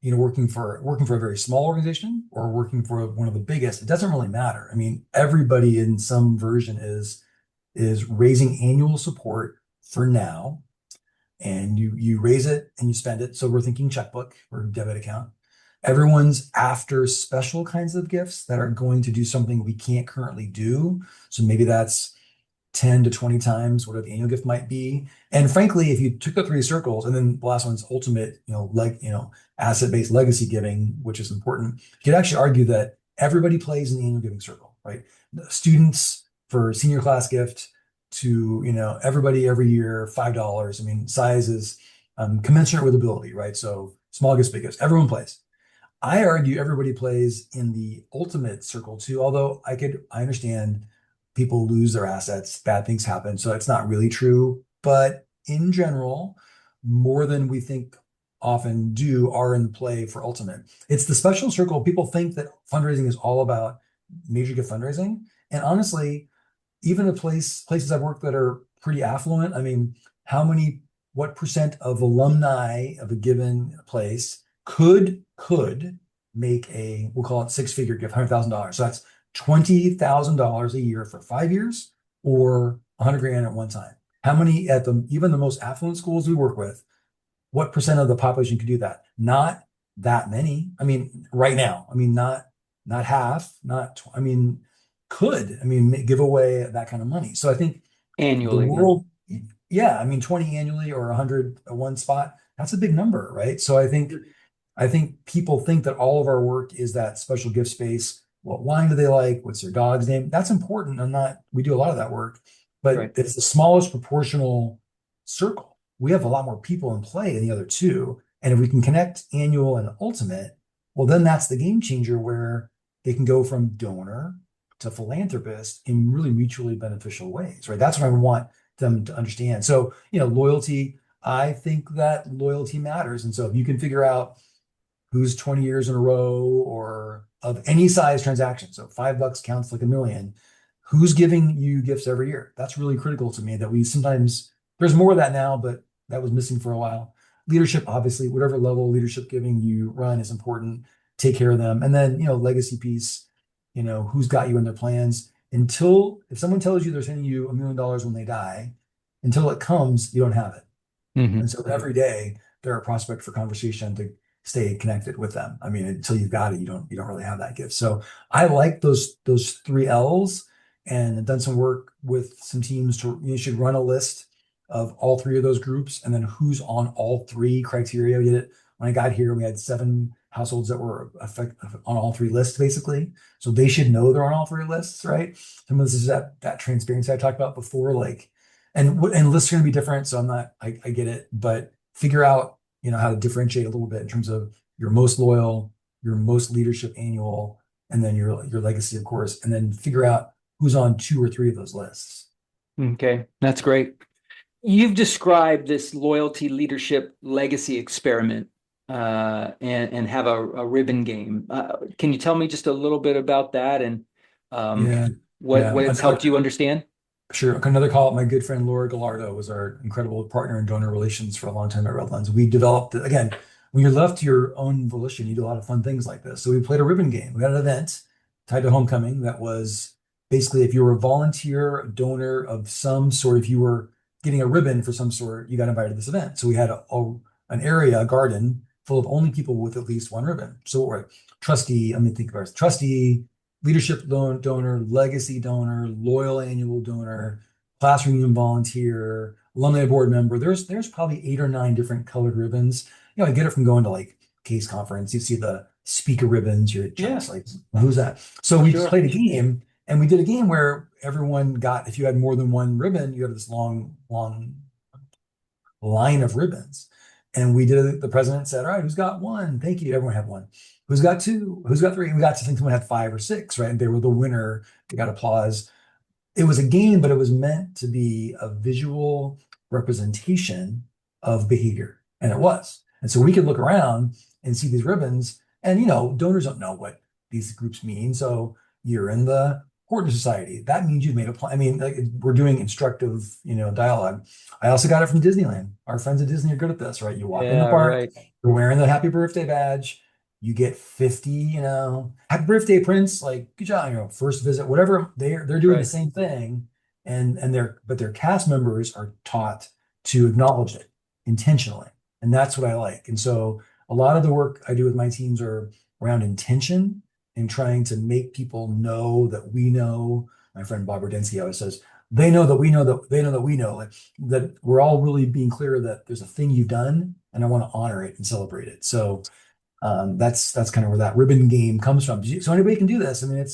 working for a very small organization or working for one of the biggest. It doesn't really matter. Everybody in some version is raising annual support for now. And you raise it and you spend it. So we're thinking checkbook or debit account. Everyone's after special kinds of gifts that are going to do something we can't currently do. So maybe that's 10 to 20 times whatever the annual gift might be. And frankly, if you took the three circles and then the last one's ultimate, asset-based legacy giving, which is important, you could actually argue that everybody plays in the annual giving circle. right? Students for senior class gift to, everybody every year, $5. I mean, size is commensurate with ability, right? So small gifts, big gifts, everyone plays. I argue everybody plays in the ultimate circle too, although I understand people lose their assets, bad things happen, so it's not really true. But in general, more than we think often do are in play for ultimate. It's the special circle. People think that fundraising is all about major gift fundraising. And honestly, even the places I've worked that are pretty affluent, I mean, what percent of alumni of a given place could make we'll call it six-figure gift, $100,000. So that's $20,000 a year for 5 years or 100 grand at one time. How many at even the most affluent schools we work with, what percent of the population could do that? Not that many. I mean, right now, I mean, not half, I mean, give away that kind of money. So I think the Annually. world, yeah, I mean, 20 annually or 100 at one spot, that's a big number, right? So I think people think that all of our work is that special gift space. What wine do they like? What's their dog's name? That's important. We do a lot of that work, but Right. it's the smallest proportional circle. We have a lot more people in play in the other two. And if we can connect annual and ultimate, well, then that's the game changer where they can go from donor to philanthropist in really mutually beneficial ways, right? That's what I want them to understand. So, loyalty, I think that loyalty matters. And so if you can figure out who's 20 years in a row or of any size transaction, so $5 counts like a million, who's giving you gifts every year? That's really critical to me that there's more of that now, but that was missing for a while. Leadership, obviously, whatever level of leadership giving you run is important. Take care of them. And then, legacy piece, who's got you in their plans. If someone tells you they're sending you $1 million when they die, until it comes, you don't have it. Mhm. And so every day they're a prospect for conversation to stay connected with them. I mean, until you've got it, you don't really have that gift. So I like those three L's, and I've done some work with some teams you should run a list of all three of those groups and then who's on all three criteria. We did it when I got here. We had 7 households that were on all three lists, basically. So they should know they're on all three lists, right? Some of this is that transparency I talked about before, like, and lists are going to be different. So I get it, but figure out, how to differentiate a little bit in terms of your most loyal, your most leadership annual, and then your legacy, of course, and then figure out who's on 2 or 3 of those lists. Okay, that's great. You've described this loyalty, leadership, legacy experiment, and have a ribbon game. Can you tell me just a little bit about that and Yeah, what it's helped you understand? Sure. Another call. My good friend Laura Gallardo was our incredible partner in donor relations for a long time at Redlands. We developed, again, when you're left to your own volition, you do a lot of fun things like this. So we played a ribbon game. We had an event tied to homecoming that was basically if you were a volunteer donor of some sort, if you were getting a ribbon for some sort, you got invited to this event. So we had an area, a garden full of only people with at least one ribbon. So we're trustee, let me think about it, trustee, leadership donor, legacy donor, loyal annual donor, class reunion volunteer, alumni board member. There's probably 8 or 9 different colored ribbons. I get it from going to like case conference. You see the speaker ribbons. You're just like, who's that? So we Sure. played a game, and we did a game where everyone got, if you had more than one ribbon, you had this long line of ribbons. And the president said, all right, who's got one? Thank you. Everyone had one. Who's got 2? Who's got 3? We got to think someone had 5 or 6, right? And they were the winner. They got applause. It was a game, but it was meant to be a visual representation of behavior. And it was. And so we could look around and see these ribbons. And, donors don't know what these groups mean. So you're in the Horton Society. That means you've made a plan. I mean, like, we're doing instructive, dialogue. I also got it from Disneyland. Our friends at Disney are good at this, right? You walk in the Yeah, park, right. you're wearing the happy birthday badge, you get 50, happy birthday, Prince, like, good job, first visit, whatever. They're doing the Right. same thing. And their cast members are taught to acknowledge it intentionally. And that's what I like. And so a lot of the work I do with my teams are around intention and trying to make people know that we know. My friend Bob Rudensky always says, they know that we know that they know that we know, like, that we're all really being clear that there's a thing you've done and I want to honor it and celebrate it. So that's kind of where that ribbon game comes from. So anybody can do this. I mean,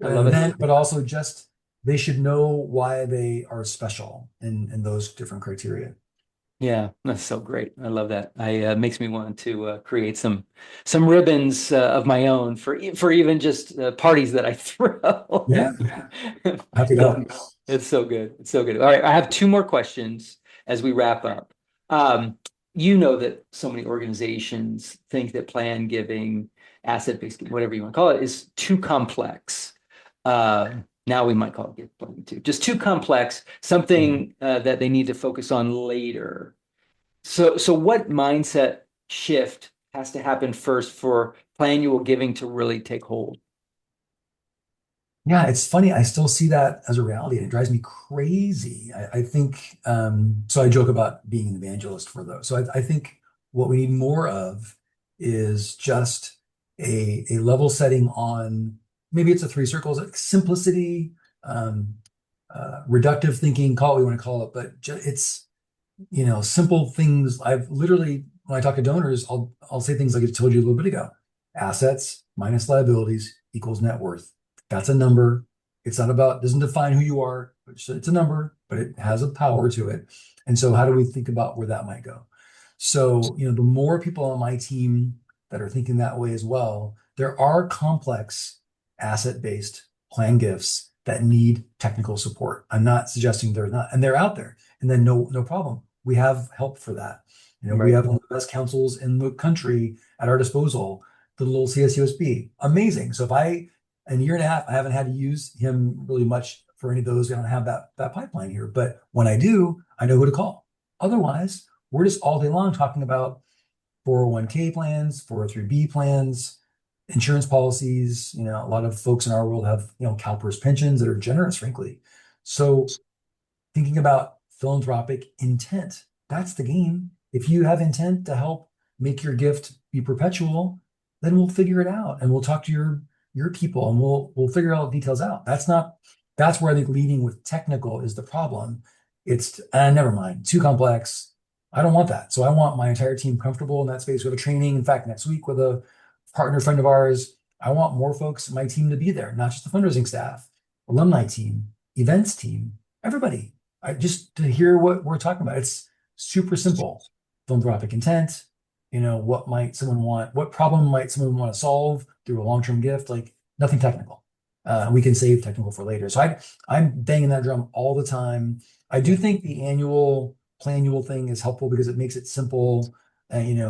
I love And then, it. but also just they should know why they are special in those different criteria. Yeah, that's so great. I love that. I makes me want to create some ribbons of my own for even just parties that I throw. Yeah, happy to So help. it's so good. It's so good. All right, I have two more questions as we wrap up. Um, you know that so many organizations think that plan giving, asset-based, whatever you want to call it, is too complex. Now we might call it gift planning too, just too complex, something that they need to focus on later. So what mindset shift has to happen first for plannual giving to really take hold? Yeah, it's funny. I still see that as a reality, and it drives me crazy. I think so. I joke about being an evangelist for those. So I think what we need more of is just a level setting on maybe it's a three circles, like simplicity, um, reductive thinking, call it what you want to call it, but it's simple things. I've literally, when I talk to donors, I'll say things like I told you a little bit ago. Assets minus liabilities equals net worth. That's a number. It's not about, doesn't define who you are. It's a number, but it has a power to it. And so how do we think about where that might go? So, the more people on my team that are thinking that way as well, there are complex asset-based plan gifts that need technical support. I'm not suggesting they're not, and they're out there. And then no problem. We have help for that. We Right. have one of the best counsels in the country at our disposal, the little CSUSB. Amazing. So if in a year and a half, I haven't had to use him really much for any of those. I don't have that pipeline here. But when I do, I know who to call. Otherwise, we're just all day long talking about 401k plans, 403b plans, insurance policies. A lot of folks in our world have, CalPERS pensions that are generous, frankly. So thinking about philanthropic intent. That's the game. If you have intent to help make your gift be perpetual, then we'll figure it out and we'll talk to your people and we'll figure all the details out. That's where I think leading with technical is the problem. It's never mind, too complex. I don't want that. So I want my entire team comfortable in that space. We have a training, in fact, next week with a partner friend of ours. I want more folks in my team to be there, not just the fundraising staff, alumni team, events team, everybody. Just to hear what we're talking about. It's super simple. Philanthropic intent, what might someone want? What problem might someone want to solve through a long-term gift? Like nothing technical. We can save technical for later. So I'm banging that drum all the time. I do think the annual plannual thing is helpful because it makes it simple. And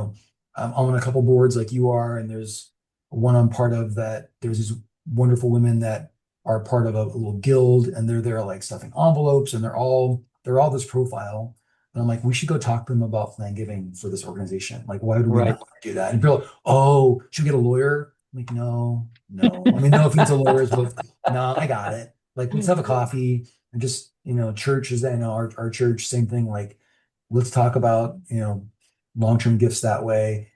I'm on a couple boards like you are, and there's one I'm part of that. There's these wonderful women that are part of a little guild, and they're there like stuffing envelopes, and they're all this profile. And I'm like, we should go talk to them about plan giving for this organization. Like, why would we Right. not do that? And people are like, oh, should we get a lawyer? I'm like, no, no. I mean, no offense to lawyers, but no, I got it. Like, let's have a coffee and just, church is, our church, same thing. Like, let's talk about, long-term gifts that way.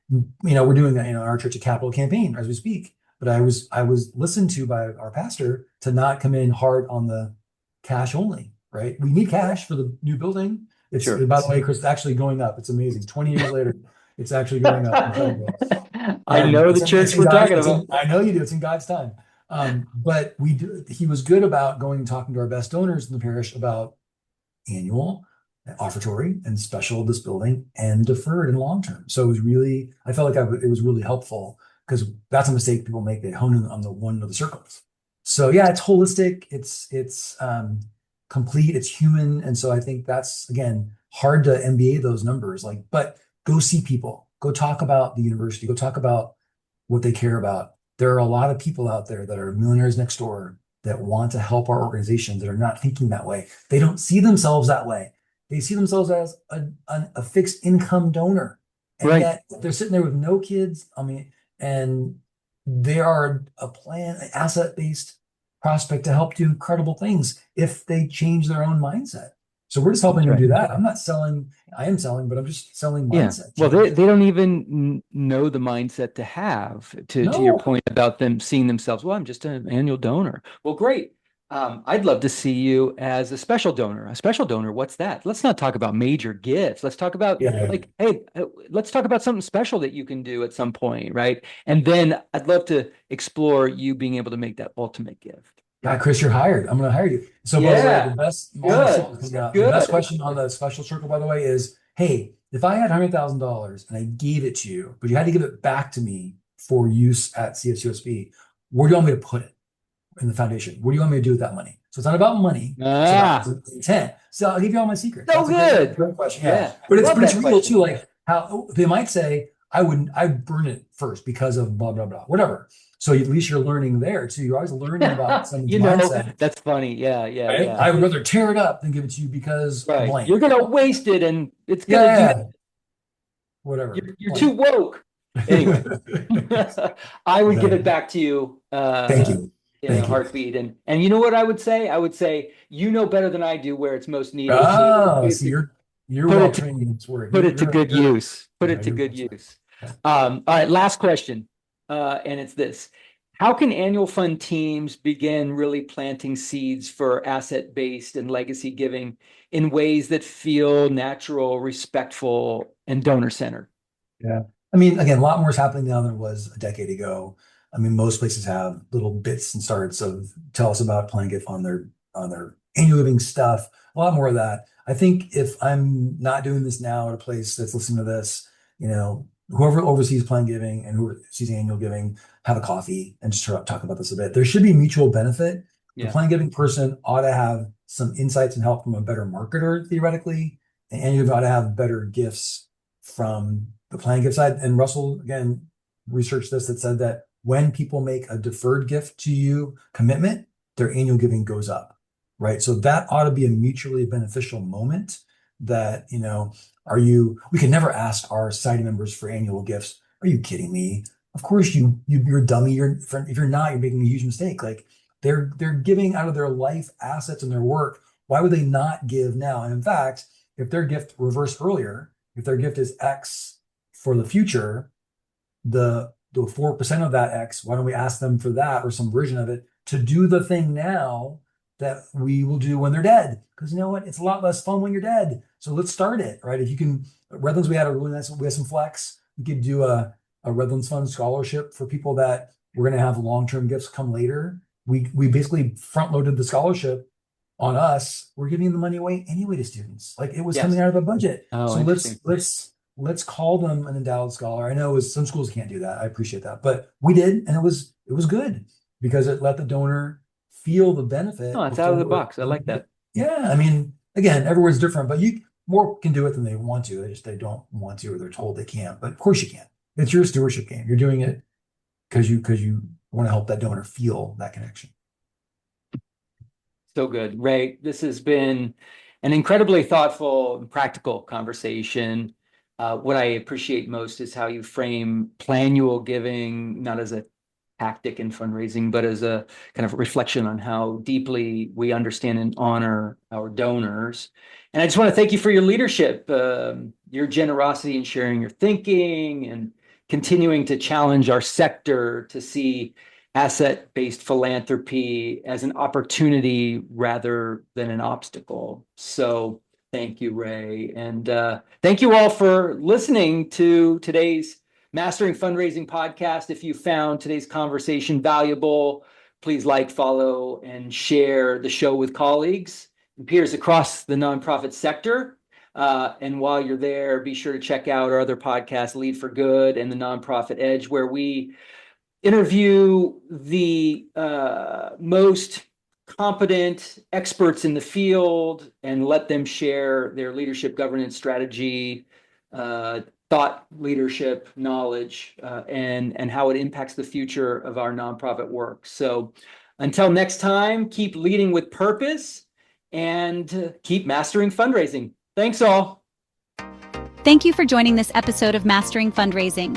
We're doing that, our church a capital campaign as we speak. But I was listened to by our pastor to not come in hard on the cash only, right? We need cash for the new building. It's, Sure. by the way, Chris, it's actually going up. It's amazing. 20 years later, it's actually going up. Incredible. I know the It's church in we're God, talking about. I know you do. It's in God's time. But he was good about going and talking to our best donors in the parish about annual, offertory, and special of this building, and deferred and long term. So I felt like it was really helpful because that's a mistake people make. They hone in on the one of the circles. So yeah, it's holistic. It's complete. It's human, and so I think that's again hard to MBA those numbers. Like, but go see people. Go talk about the university. Go talk about what they care about. There are a lot of people out there that are millionaires next door that want to help our organizations that are not thinking that way. They don't see themselves that way. They see themselves as a fixed income donor. And Right. yet they're sitting there with no kids. I mean, and they are an asset-based prospect to help do incredible things if they change their own mindset. So we're just helping them Right. do that. I'm not selling, I am selling, but I'm just selling Yeah. mindset Well, change. they don't even know the mindset to have to your No. point about them seeing themselves, well, I'm just an annual donor. Well, great. I'd love to see you as a special donor. A special donor, what's that? Let's not talk about major gifts. Let's talk about Yeah. like, hey, let's talk about something special that you can do at some point, right? And then I'd love to explore you being able to make that ultimate gift. God, Chris, you're hired. I'm going to hire you. So, by the way, Yeah, the best good, the best good. question on the special circle, by the way, is, hey, if I had $100,000 and I gave it to you, but you had to give it back to me for use at CSUSB, where do you want me to put it in the foundation? What do you want me to do with that money? So it's not about money; it's about Ah, intent. So I'll give you all my secrets. so That's a great, good. great question. Yeah, Yeah, but love it's that real question. too. Like how they might say, I'd burn it first because of blah blah blah, whatever. So at least you're learning there too. You're always learning about someone's You know, mindset. that's funny. Yeah, yeah, Right? yeah. I would rather tear it up than give it to you because Right. blank. You're gonna waste it, and it's Yeah, gonna do. yeah, whatever. You're too woke. Anyway, I would give it Exactly. back to you Thank you. in a Thank you. heartbeat. And you know what I would say? I would say you know better than I do where it's most needed. So Oh, see, you're put well it to trained in this work. put it to good use. Put Yeah, it to you're good well trained. use. Yeah. All right, last question. And it's this. How can annual fund teams begin really planting seeds for asset-based and legacy giving in ways that feel natural, respectful, and donor-centered? Yeah. I mean, again, a lot more is happening now than it was a decade ago. I mean, most places have little bits and starts of tell us about Plan Gift on their annual giving stuff. A lot more of that. I think if I'm not doing this now at a place that's listening to this, whoever oversees Plan Giving and who sees annual giving, have a coffee and just talk about this a bit. There should be mutual benefit. The Yeah. Plan Giving person ought to have some insights and help from a better marketer, theoretically, and you've got to have better gifts from the plan gift side. And Russell, again, researched this that said that when people make a deferred gift to you commitment, their annual giving goes up, right? So that ought to be a mutually beneficial moment that, we can never ask our society members for annual gifts. Are you kidding me? Of course you're a dummy. If you're not, you're making a huge mistake. Like they're giving out of their life assets and their work. Why would they not give now? And in fact, if their gift reversed earlier, if their gift is X for the future, the 4% of that X, why don't we ask them for that or some version of it to do the thing now that we will do when they're dead? Because you know what? It's a lot less fun when you're dead. So let's start it, right? If you can, Redlands, we had some flex. We could do a Redlands Fund scholarship for people that we're going to have long-term gifts come later. We basically front loaded the scholarship on us. We're giving the money away anyway to students. Like it was coming out of the budget. Oh, so interesting. let's call them an endowed scholar. I know some schools can't do that. I appreciate that, but we did, and it was good because it let the donor feel the benefit. Oh, it's out of the box. I like that. Yeah, I mean, again, everywhere's different, but more can do it than they want to. They don't want to, or they're told they can't. But of course you can. It's your stewardship game. You're doing it because you want to help that donor feel that connection. So good, Ray. This has been an incredibly thoughtful and practical conversation. What I appreciate most is how you frame plannual giving, not as a tactic in fundraising, but as a kind of reflection on how deeply we understand and honor our donors. And I just want to thank you for your leadership, your generosity in sharing your thinking and continuing to challenge our sector to see asset-based philanthropy as an opportunity rather than an obstacle. So thank you, Ray. And thank you all for listening to today's Mastering Fundraising podcast. If you found today's conversation valuable, please like, follow, and share the show with colleagues and peers across the nonprofit sector. And while you're there, be sure to check out our other podcasts, Lead for Good and The Nonprofit Edge, where we interview the most competent experts in the field and let them share their leadership, governance, strategy, thought leadership, knowledge, and how it impacts the future of our nonprofit work. So until next time, keep leading with purpose and keep mastering fundraising. Thanks all. Thank you for joining this episode of Mastering Fundraising.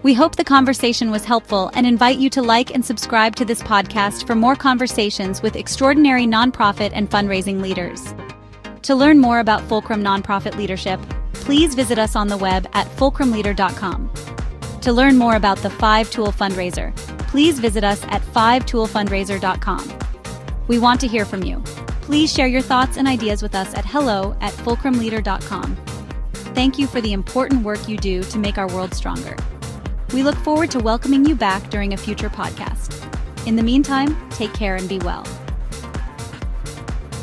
We hope the conversation was helpful and invite you to like and subscribe to this podcast for more conversations with extraordinary nonprofit and fundraising leaders. To learn more about Fulcrum Nonprofit Leadership, please visit us on the web at fulcrumleader.com. To learn more about the 5-Tool Fundraiser, please visit us at 5toolfundraiser.com. We want to hear from you. Please share your thoughts and ideas with us at hello@fulcrumleader.com. Thank you for the important work you do to make our world stronger. We look forward to welcoming you back during a future podcast. In the meantime, take care and be well.